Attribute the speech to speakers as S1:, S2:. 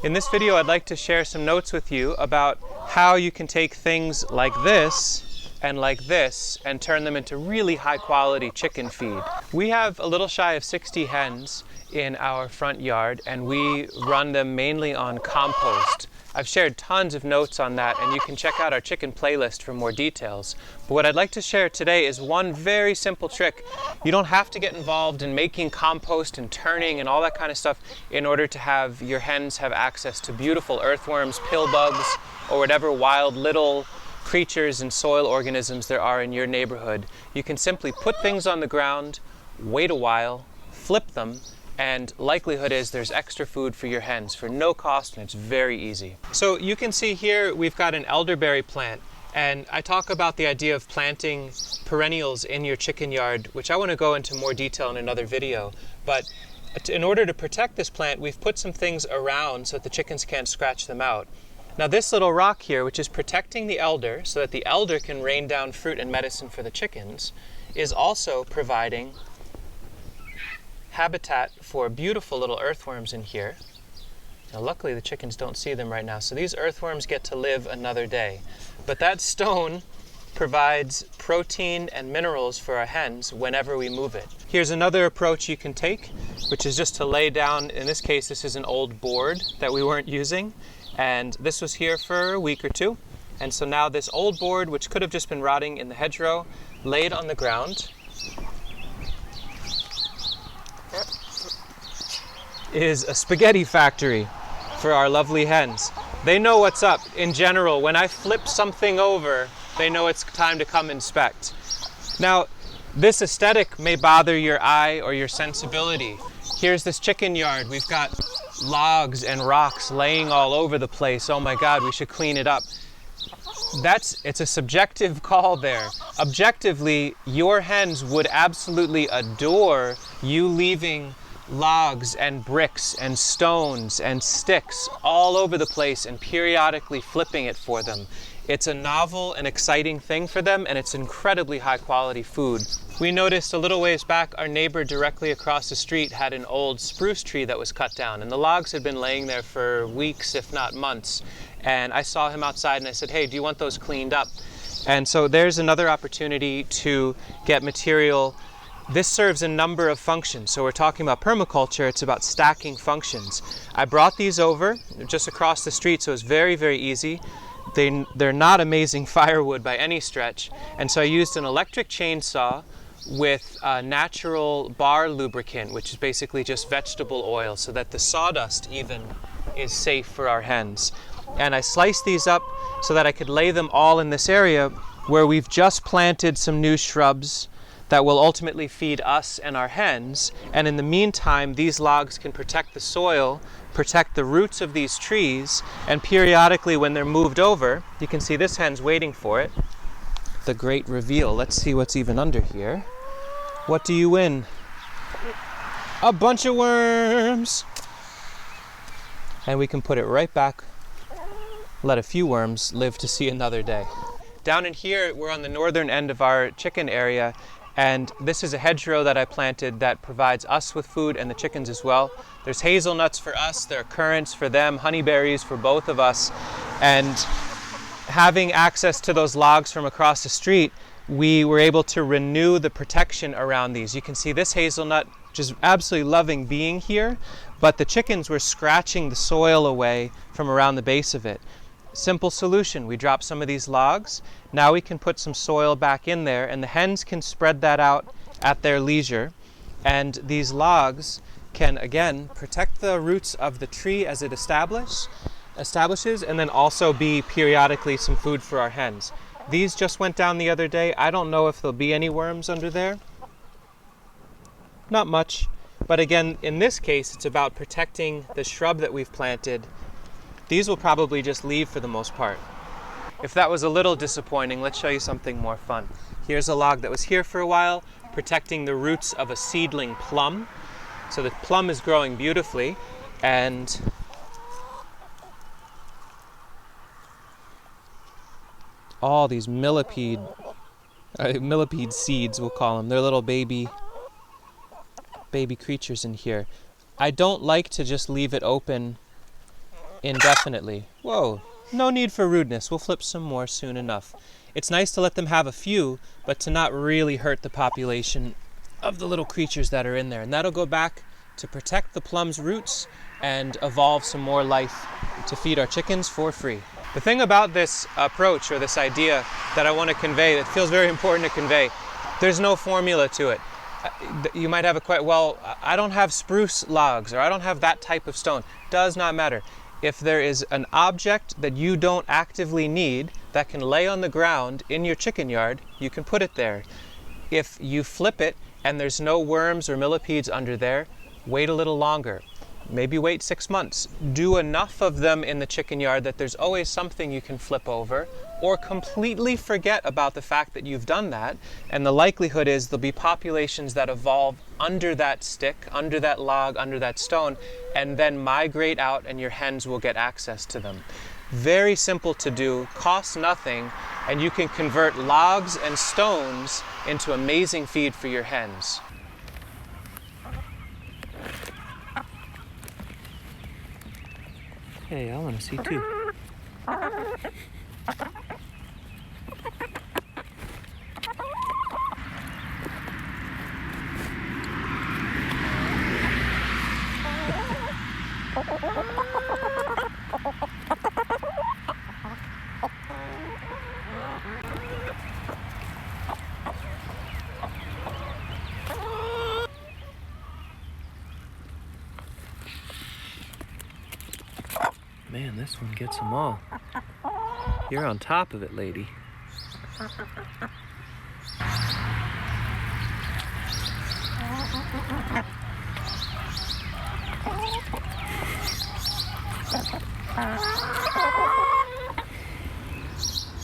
S1: In this video, I'd like to share some notes with you about how you can take things like this and turn them into really high quality chicken feed. We have a little shy of 60 hens in our front yard, and we run them mainly on compost. I've shared tons of notes on that, and you can check out our chicken playlist for more details. But what I'd like to share today is one very simple trick. You don't have to get involved in making compost and turning and all that kind of stuff in order to have your hens have access to beautiful earthworms, pill bugs, or whatever wild little creatures and soil organisms there are in your neighborhood. You can simply put things on the ground, wait a while, flip them, and likelihood is there's extra food for your hens for no cost, and it's very easy. So you can see here we've got an elderberry plant, and I talk about the idea of planting perennials in your chicken yard, which I want to go into more detail in another video. But in order to protect this plant, we've put some things around so that the chickens can't scratch them out. Now this little rock here, which is protecting the elder so that the elder can rain down fruit and medicine for the chickens, is also providing habitat for beautiful little earthworms in here. Now luckily the chickens don't see them right now, so these earthworms get to live another day. But that stone provides protein and minerals for our hens whenever we move it. Here's another approach you can take, which is just to lay down, in this case this is an old board that we weren't using, and this was here for a week or two. And so now this old board, which could have just been rotting in the hedgerow, laid on the ground, is a spaghetti factory for our lovely hens. They know what's up. In general, when I flip something over, they know it's time to come inspect. Now, this aesthetic may bother your eye or your sensibility. Here's this chicken yard. We've got logs and rocks laying all over the place. Oh my God, we should clean it up. It's a subjective call there. Objectively, your hens would absolutely adore you leaving logs and bricks and stones and sticks all over the place and periodically flipping it for them. It's a novel and exciting thing for them, and it's incredibly high quality food. We noticed a little ways back our neighbor directly across the street had an old spruce tree that was cut down, and the logs had been laying there for weeks, if not months. And I saw him outside and I said, "Hey, do you want those cleaned up?" And so there's another opportunity to get material. This serves a number of functions. So we're talking about permaculture, it's about stacking functions. I brought these over just across the street, so it's very, very easy. They're not amazing firewood by any stretch. And so I used an electric chainsaw with natural bar lubricant, which is basically just vegetable oil, so that the sawdust even is safe for our hens. And I sliced these up so that I could lay them all in this area where we've just planted some new shrubs that will ultimately feed us and our hens. And in the meantime, these logs can protect the soil, protect the roots of these trees, and periodically when they're moved over, you can see this hen's waiting for it. The great reveal. Let's see what's even under here. What do you win? A bunch of worms! And we can put it right back, let a few worms live to see another day. Down in here, we're on the northern end of our chicken area, and this is a hedgerow that I planted that provides us with food and the chickens as well. There's hazelnuts for us, there are currants for them, honeyberries for both of us. And having access to those logs from across the street, we were able to renew the protection around these. You can see this hazelnut just absolutely loving being here, but the chickens were scratching the soil away from around the base of it. Simple solution, we drop some of these logs. Now we can put some soil back in there, and the hens can spread that out at their leisure. And these logs can, again, protect the roots of the tree as it establishes, and then also be periodically some food for our hens. These just went down the other day. I don't know if there'll be any worms under there. Not much. But again, in this case, it's about protecting the shrub that we've planted. These will probably just leave for the most part. If that was a little disappointing, let's show you something more fun. Here's a log that was here for a while, protecting the roots of a seedling plum. So the plum is growing beautifully, and all these millipede seeds, we'll call them. They're little baby creatures in here. I don't like to just leave it open indefinitely. Whoa, no need for rudeness. We'll flip some more soon enough. It's nice to let them have a few, but to not really hurt the population of the little creatures that are in there. And that'll go back to protect the plum's roots and evolve some more life to feed our chickens for free. The thing about this approach or this idea that I want to convey, that feels very important to convey, there's no formula to it. You might have a quite, well, I don't have spruce logs, or I don't have that type of stone. Does not matter. If there is an object that you don't actively need that can lay on the ground in your chicken yard, you can put it there. If you flip it and there's no worms or millipedes under there, wait a little longer. Maybe wait 6 months. Do enough of them in the chicken yard that there's always something you can flip over, or completely forget about the fact that you've done that, and the likelihood is there'll be populations that evolve under that stick, under that log, under that stone, and then migrate out and your hens will get access to them. Very simple to do, costs nothing, and you can convert logs and stones into amazing feed for your hens. Hey, I want to see too. Man, this one gets them all. You're on top of it, lady.